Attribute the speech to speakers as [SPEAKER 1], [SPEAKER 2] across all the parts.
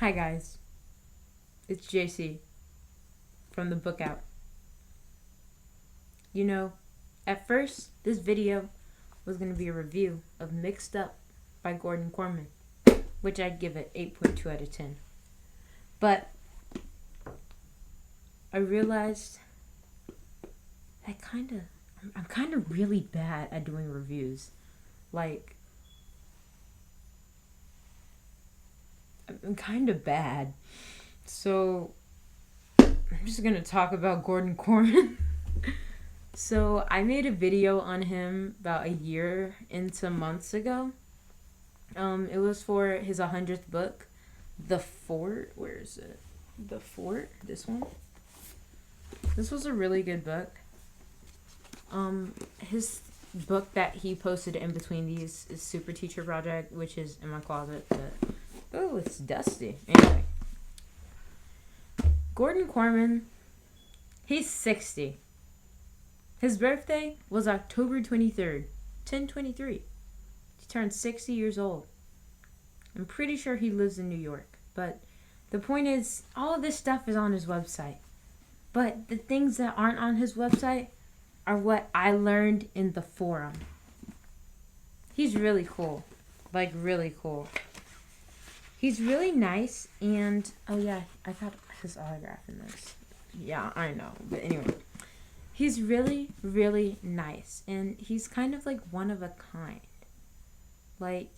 [SPEAKER 1] Hi guys, it's JC from the book out. You know, at first this video was going to be a review of Mixed Up by Gordon Korman, which I'd give it 8.2 out of 10. But I realized I'm kind of really bad at doing reviews. Like, I'm kind of bad. So I'm just going to talk about Gordon Korman. So I made a video on him about a year into months ago. It was for his 100th book, The Fort. Where is it? The Fort? This one? This was a really good book. His book that he posted in between these is Super Teacher Project, which is in my closet, but oh, it's dusty. Anyway. Gordon Korman, he's 60. His birthday was October 23rd, 1023. He turned 60 years old. I'm pretty sure he lives in New York. But the point is, all of this stuff is on his website. But the things that aren't on his website are what I learned in the forum. He's really cool. Like, really cool. He's really nice, and, oh yeah, I got his autograph in this. Yeah, I know. But anyway. He's really, really nice, and he's kind of like one of a kind. Like,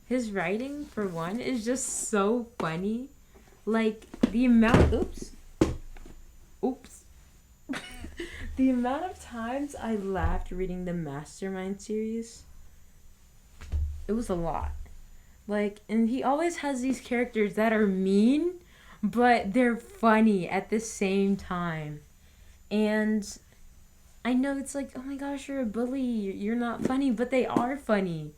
[SPEAKER 1] his writing, for one, is just so funny. Like, the amount, the amount of times I laughed reading the Mastermind series, it was a lot. Like, and he always has these characters that are mean, but they're funny at the same time. And I know it's like, oh my gosh, you're a bully, you're not funny, but they are funny.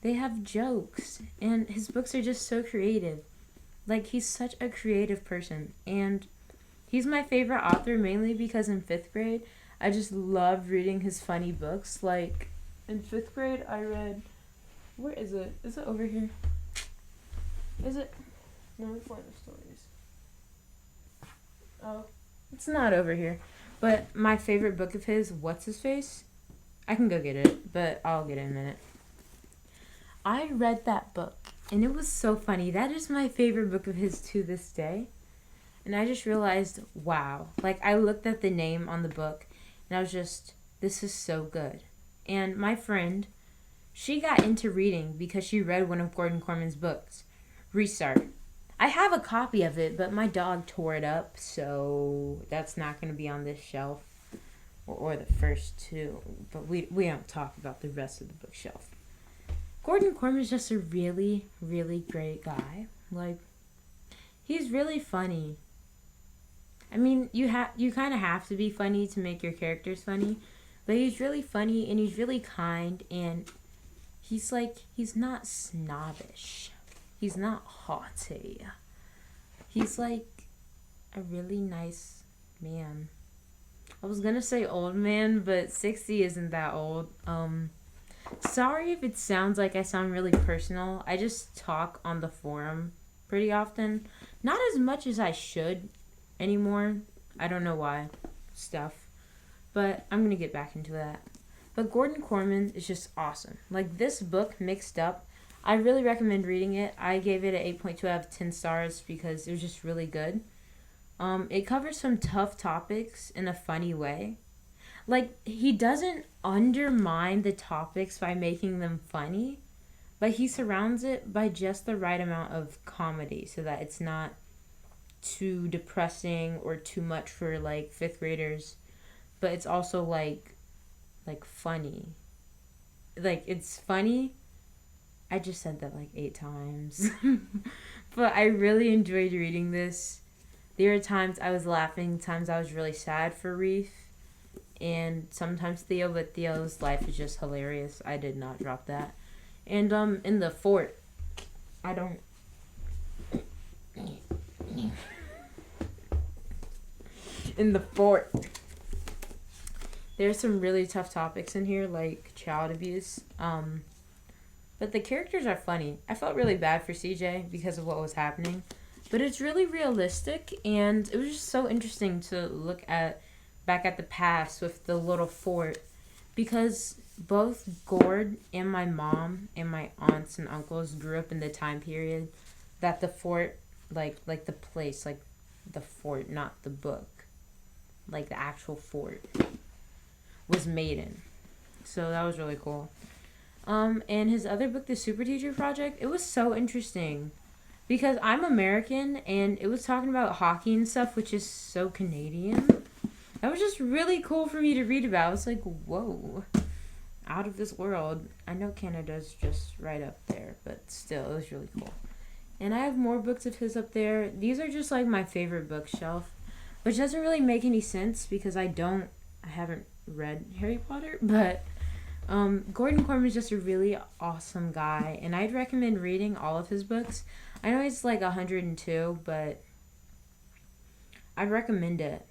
[SPEAKER 1] They have jokes, and his books are just so creative. Like, he's such a creative person, and he's my favorite author mainly because in 5th grade, I just loved reading his funny books. Like, in 5th grade, I read, where is it? Is it over here? Is it? No, it's one of the stories. Oh, it's not over here. But my favorite book of his, What's His Face? I can go get it, but I'll get it in a minute. I read that book, and it was so funny. That is my favorite book of his to this day. And I just realized, wow. Like, I looked at the name on the book, and I was just, this is so good. And my friend, she got into reading because she read one of Gordon Korman's books, Restart. I have a copy of it, but my dog tore it up, so that's not going to be on this shelf, or the first two. But we don't talk about the rest of the bookshelf. Gordon Korman is just a really, really great guy. Like, he's really funny. I mean, you kind of have to be funny to make your characters funny, but he's really funny, and he's really kind, and he's not snobbish. He's not haughty. He's like a really nice man. I was gonna say old man, but 60 isn't that old. Sorry if it sounds like I sound really personal. I just talk on the forum pretty often. Not as much as I should anymore. I don't know why. Stuff. But I'm gonna get back into that. But Gordon Korman is just awesome. Like, this book, Mixed Up, I really recommend reading it. I gave it an 8.2 out of 10 stars because it was just really good. It covers some tough topics in a funny way. Like, he doesn't undermine the topics by making them funny, but he surrounds it by just the right amount of comedy so that it's not too depressing or too much for, like, 5th graders. But it's also, like funny. Like, it's funny. I just said that like 8 times. But I really enjoyed reading this. There are times I was laughing, times I was really sad for Reef, and sometimes Theo, but Theo's life is just hilarious. I did not drop that. And in the fort, I don't in the fort. There's some really tough topics in here, like child abuse. But the characters are funny. I felt really bad for CJ because of what was happening. But it's really realistic, and it was just so interesting to look at back at the past with the little fort, because both Gord and my mom and my aunts and uncles grew up in the time period that the fort, like the place, like the fort, not the book, like the actual fort, was made in. So that was really cool. And his other book, The Super Teacher Project, it was so interesting because I'm American and it was talking about hockey and stuff, which is so Canadian. That was just really cool for me to read about. I was like, whoa, out of this world. I know Canada's just right up there, but still, it was really cool. And I have more books of his up there. These are just like my favorite bookshelf, which doesn't really make any sense because I haven't read Harry Potter, but Gordon Korman is just a really awesome guy, and I'd recommend reading all of his books. I know he's like 102, but I'd recommend it.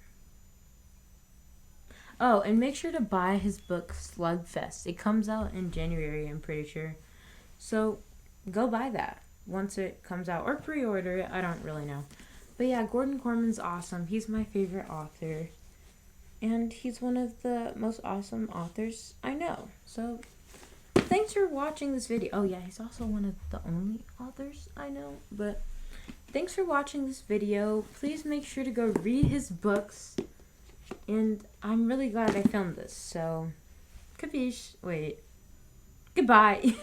[SPEAKER 1] Oh, and make sure to buy his book Slugfest. It comes out in January, I'm pretty sure. So go buy that once it comes out, or pre-order it. I don't really know. But yeah, Gordon Korman's awesome. He's my favorite author. And he's one of the most awesome authors I know. So, thanks for watching this video. Oh yeah, he's also one of the only authors I know. But, thanks for watching this video. Please make sure to go read his books. And I'm really glad I filmed this. So, capiche. Wait. Goodbye.